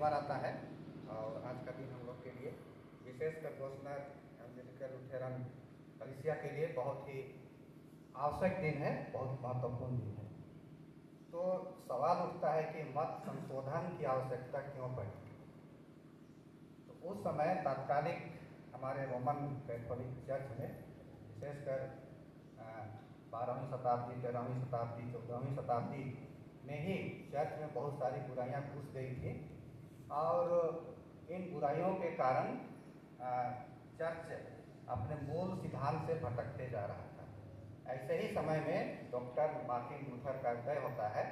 त्यौहार आता है और आज का दिन हम लोग के लिए विशेषकर गोस्नर एवंजेलिकल लुथेरन कलीसिया के लिए बहुत ही आवश्यक दिन है, बहुत महत्वपूर्ण दिन है। तो सवाल उठता है कि मत संशोधन की आवश्यकता क्यों पड़ी। तो उस समय तात्कालिक हमारे रोमन कैथोलिक चर्च में विशेषकर 12वीं शताब्दी, 13वीं शताब्दी, 14वीं शताब्दी में ही चर्च में बहुत सारी बुराइयां घुस गई थी और इन बुराइयों के कारण चर्च अपने मूल सिद्धांत से भटकते जा रहा था। ऐसे ही समय में डॉक्टर मार्टिन लूथर का उदय होता है,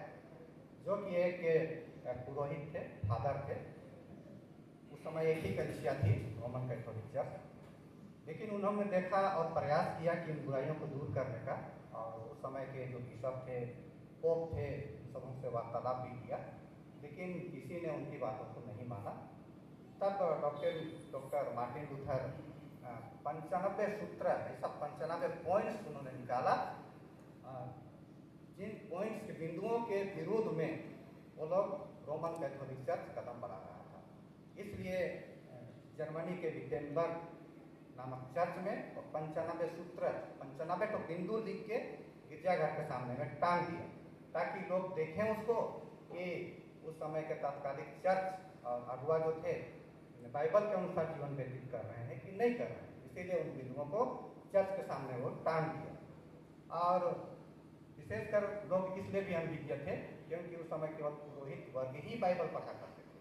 जो कि एक पुरोहित थे, फादर थे। उस समय एक ही कलीसिया थी, रोमन कैथोलिक चर्च, लेकिन उन्होंने देखा और प्रयास किया कि इन बुराइयों को दूर करने का। और उस समय के जो बिशप थे, पोप थे, सबों से वार्तालाप भी किया, लेकिन किसी ने उनकी बातों को नहीं माना। तब डॉक्टर मार्टिन लूथर 95 सूत्र, ऐसा 95 पॉइंट्स उन्होंने निकाला, जिन पॉइंट्स के बिंदुओं के विरोध में वो लोग रोमन कैथोलिक चर्च कदम बढ़ा रहा था। इसलिए जर्मनी के विटेनबर्ग नामक चर्च में 95 सूत्र, 95 तो बिंदु लिख के गिरजाघर के सामने में टांग दिया, ताकि लोग देखें उसको कि उस समय के तात्कालिक चर्च और अगुआ जो थे बाइबल के अनुसार जीवन व्यतीत कर रहे हैं कि नहीं कर रहे हैं। इसीलिए उन बिंदुओं को चर्च के सामने वो टांग दिया। और विशेषकर लोग इसलिए भी अनभिज्ञ थे क्योंकि उस समय केवल पुरोहित वर्ग ही बाइबल पढ़ा करते थे,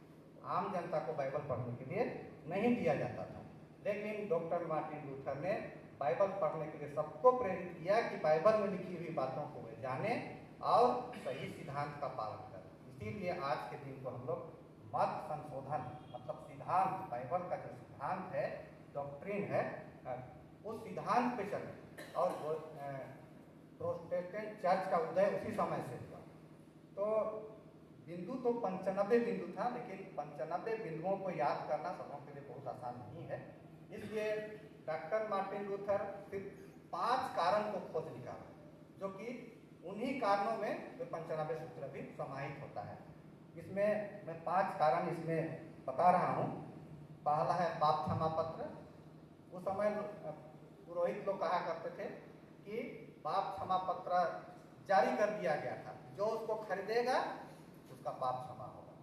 आम जनता को बाइबल पढ़ने के लिए नहीं दिया जाता था। लेकिन डॉक्टर मार्टिन लूथर ने बाइबल पढ़ने के लिए सबको प्रेरित किया कि बाइबल में लिखी हुई बातों को वे जाने और सही सिद्धांत का पालन करें। इसीलिए आज के दिन को हम लोग मत संशोधन, मतलब सिद्धांत, बाइबल का जो सिद्धांत है, डॉक्ट्रिन है, उस सिद्धांत पे चले। और प्रोटेस्टेंट चर्च का उदय उसी समय से हुआ। तो बिंदु तो 95 बिंदु था, लेकिन 95 बिंदुओं को याद करना सबों के लिए बहुत आसान नहीं है। इसलिए डॉक्टर मार्टिन लूथर सिर्फ 5 कारण को खोज निकाला, जो कि उन्हीं कारणों में 95 सूत्र भी समाहित होता है। इसमें मैं 5 कारण इसमें बता रहा हूँ। पहला है पाप क्षमा पत्र। उस समय पुरोहित लोग कहा करते थे कि पाप क्षमा पत्र जारी कर दिया गया था, जो उसको खरीदेगा उसका पाप क्षमा होगा।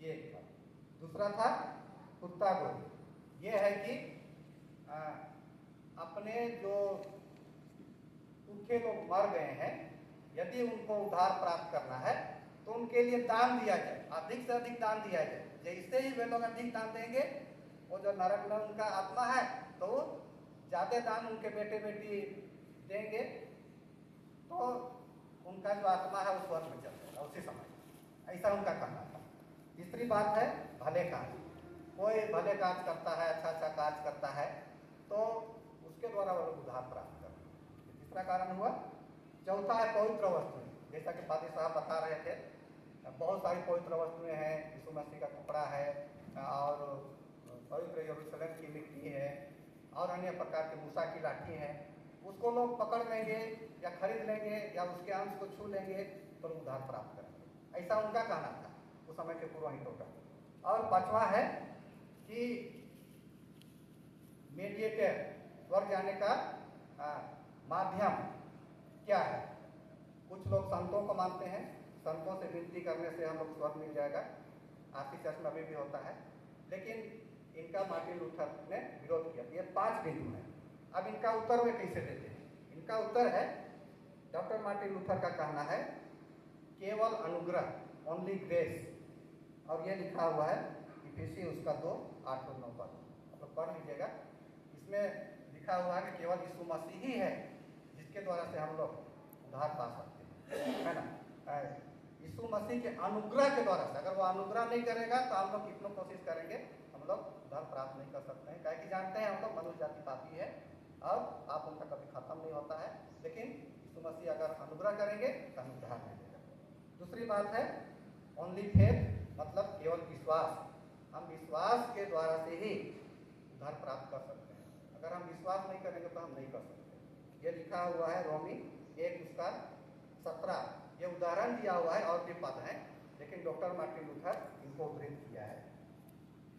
ये था। दूसरा था कुत्ता गोरी। ये है कि अपने जो भूखे लोग मर गए हैं, यदि उनको उद्धार प्राप्त करना है तो उनके लिए दान दिया जाए, अधिक से अधिक दान दिया जाए। जैसे ही वे लोग अधिक दान देंगे, वो जो नरक में उनका आत्मा है तो ज़्यादा दान उनके बेटे बेटी देंगे, तो उनका जो आत्मा है उस वर्ग में चल जाएगा उसी समय। ऐसा उनका कहना था। तीसरी बात है भले कार्य। कोई भले कार्य करता है, अच्छा कार्य करता है, तो उसके द्वारा वो लोग उद्धार प्राप्त करते हैं। तीसरा कारण हुआ। चौथा है पवित्र वस्तुएं। जैसा कि पादी साहब बता रहे थे, बहुत सारी पवित्र वस्तुएं हैं। यीशु मसीह का कपड़ा है और पवित्र यरूशलेम की मिट्टी है और अन्य प्रकार के मूसा की लाठी है। उसको लोग पकड़ लेंगे या खरीद लेंगे या उसके अंश को छू लेंगे तो उद्धार प्राप्त करेंगे। ऐसा उनका कहना था उस समय के पुरोहितों का। और पांचवा है कि मीडिएटर, स्वर्ग जाने का माध्यम क्या है। कुछ लोग संतों को मानते हैं, संतों से विनती करने से हम लोग स्वर्ग मिल जाएगा। आरसी चर्च में अभी भी होता है, लेकिन इनका मार्टिन लूथर ने विरोध किया। ये 5 बिंदु हैं। अब इनका उत्तर वे कैसे देते हैं? इनका उत्तर है, डॉक्टर मार्टिन लूथर का कहना है केवल अनुग्रह, ओनली ग्रेस। और ये लिखा हुआ है इफिसी उसका 2:8 और 9 पर, मतलब पढ़ लीजिएगा। इसमें लिखा हुआ है कि केवल यीशु मसीह ही है जिसके द्वारा से हम लोग उद्धार पा सकते हैं, है ना। यीशु मसीह के अनुग्रह के द्वारा से, अगर वो अनुग्रह नहीं करेगा तो हम लोग कितनों कोशिश करेंगे, हम लोग उद्धार प्राप्त नहीं कर सकते हैं। क्या कि जानते हैं हम लोग मनुष्य जाति पापी है और पाप उनका कभी खत्म नहीं होता है। लेकिन यीशु मसीह अगर अनुग्रह करेंगे तो हम उद्धार मिलेगा। दूसरी बात है ओनली फेथ, मतलब केवल विश्वास। हम विश्वास के द्वारा से ही उद्धार प्राप्त कर सकते हैं। अगर हम विश्वास नहीं करेंगे तो हम नहीं कर सकते। ये लिखा हुआ है रोमी 1:17। ये उदाहरण दिया हुआ है और भी पद हैं। लेकिन डॉक्टर मार्टिन लूथर इनको उद्धृत किया है।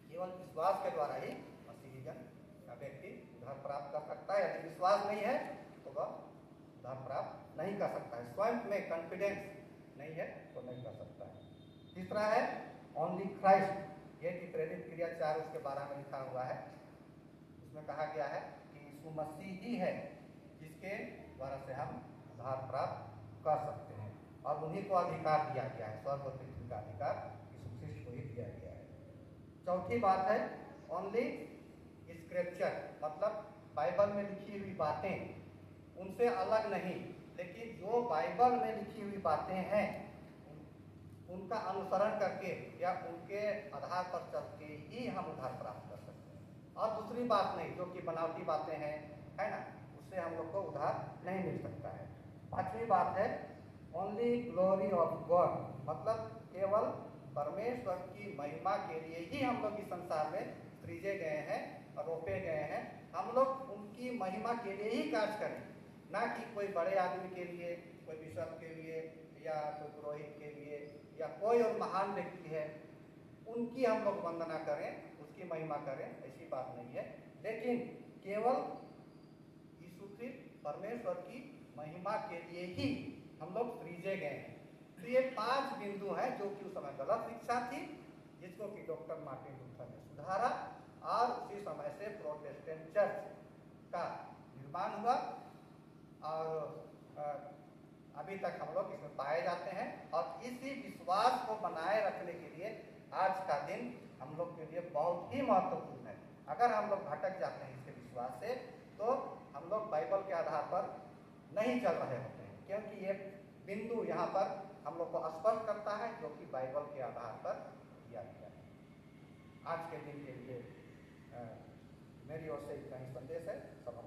केवल विश्वास के द्वारा ही मसीही जन का व्यक्ति उद्धार प्राप्त कर सकता है। यदि विश्वास नहीं है तो वह उद्धार प्राप्त नहीं कर सकता है। स्वयं में कॉन्फिडेंस नहीं है तो नहीं कर सकता है। तीसरा है ओनली क्राइस्ट, ये कि प्रेरित क्रिया 4 उसके 12 में लिखा हुआ है। उसमें कहा गया है कि यीशु मसीह ही है जिसके द्वारा से हम उद्धार प्राप्त कर सकते हैं, और उन्हीं को अधिकार दिया गया है, स्वर्ग और पृथ्वी का अधिकार यीशु मसीह को ही दिया गया है। चौथी बात है ओनली स्क्रिप्चर, मतलब बाइबल में लिखी हुई बातें उनसे अलग नहीं, लेकिन जो बाइबल में लिखी हुई बातें हैं उनका अनुसरण करके या उनके आधार पर चल के ही हम उद्धार प्राप्त कर सकते हैं। और दूसरी बात नहीं जो कि बनावटी बातें हैं, है ना, उससे हम लोग को उद्धार नहीं मिल सकता है। पांचवी बात है ओनली ग्लोरी ऑफ गॉड, मतलब केवल परमेश्वर की महिमा के लिए ही हम लोग इस संसार में सृजे गए हैं और रोपे गए हैं। हम लोग उनकी महिमा के लिए ही कार्य करें, ना कि कोई बड़े आदमी के लिए, कोई बिशप के लिए या कोई पुरोहित के लिए या कोई और महान व्यक्ति है उनकी हम लोग वंदना करें, उसकी महिमा करें, ऐसी बात नहीं है। लेकिन केवल यीशु ख्रिस्त परमेश्वर की महिमा के लिए ही हम लोग सृजे गए हैं। तो ये 5 बिंदु हैं जो कि उस समय गलत शिक्षा थी, जिसको कि डॉक्टर मार्टिन लूथर ने सुधारा, और उसी समय से प्रोटेस्टेंट चर्च का निर्माण हुआ, और अभी तक हम लोग इसमें पाए जाते हैं। और इसी विश्वास को बनाए रखने के लिए आज का दिन हम लोग के लिए बहुत ही महत्वपूर्ण है। अगर हम लोग भटक जाते हैं इसके विश्वास से, तो हम लोग बाइबल के आधार पर नहीं चल रहे होते हैं, क्योंकि ये बिंदु यहाँ पर हम लोग को स्पष्ट करता है जो कि बाइबल के आधार पर दिया गया है। आज के दिन के लिए मेरी ओर से इतना ही संदेश है। सब